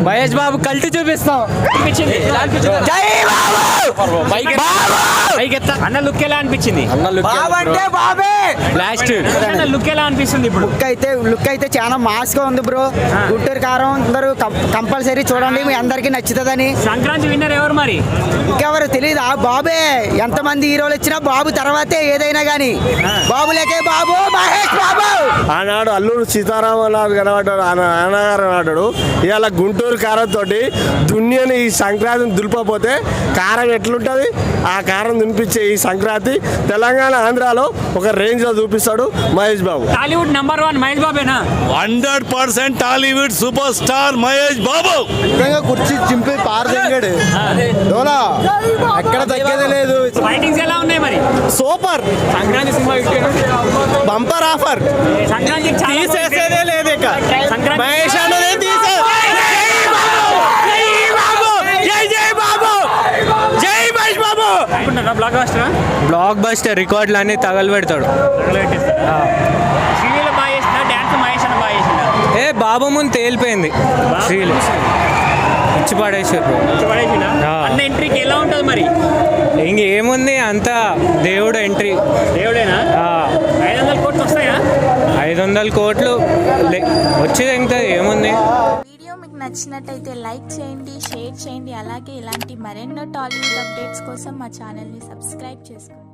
మహేష్ బాబు కల్టి చూపిస్తాం. అన్న లుక్ ఎలా అనిపించింది? లాస్ట్ లుక్ ఎలా అనిపిస్తుంది ఇప్పుడు? లుక్ అయితే చాలా మాస్ గా ఉంది బ్రో. గుంటూరు కారం అందరూ కంపల్సరీ చూడండి, మీ అందరికి నచ్చుతుందని. సంక్రాంతి విన్నర్ ఎవరు మరి? ఇంకెవరు తెలియదు, ఆ బాబే. ఎంతమంది హీరోలు వచ్చినా బాబు తర్వాతే ఏదైనా గానీ. బాబులేకే బాబు, మహేష్ బాబు. ఆనాడు అల్లూరు సీతారామరాజు కనబడ్డాడు, నాన్నగారు అన్నాడు. ఇవాళ గుంటూరు కారం తోటి దున్యని ఈ సంక్రాంతిని దులిపపోతే కారం ఎట్లుంటుంది? ఆ కారం దునిపించే ఈ సంక్రాంతి తెలంగాణ ఆంధ్రాలో ఒక రేంజ్ లో చూపిస్తాడు మహేష్ బాబు. టాలీవుడ్ నంబర్ 1 మహేష్ బాబేనా? 100% Tollywood super star Mahesh Babu. కుర్చీ చింపి పారదెంగాడు, ఎక్కడ తగ్గేదే లేదు. ఫైటింగ్స్ ఎలా ఉన్నాయి మరి? Super. Sankranti cinema bumper offer. Sankranti తీసేసేదే లేదు ఇక. మహేష్ అన్నదే బ్లాక్ బస్టర్ రికార్డులు అన్ని తగలు పెడతాడు. శ్రీలీల బాగా చేసిన డాన్స్ మహేష్ అన్న బాగా చేసిన. బాబు ముందు తేలిపోయింది. శ్రీలు ఇచ్చి పడేసారు. అన్న ఎంట్రీకి ఎలా ఉంటుంది మరి? ఇంకేముంది, అంతా దేవుడు ఎంట్రీ. దేవుడేనా? 500 కోట్లు వస్తాయా? 500 కోట్లు వచ్చేది ఇంకా ఏముంది. వీడియో మీకు నచ్చినట్టయితే లైక్ చేయండి, షేర్ చేయండి. అలాగే ఇలాంటి మరెన్నో టాలీవుడ్ అప్డేట్స్ కోసం మా ఛానల్ని సబ్స్క్రైబ్ చేసుకోండి.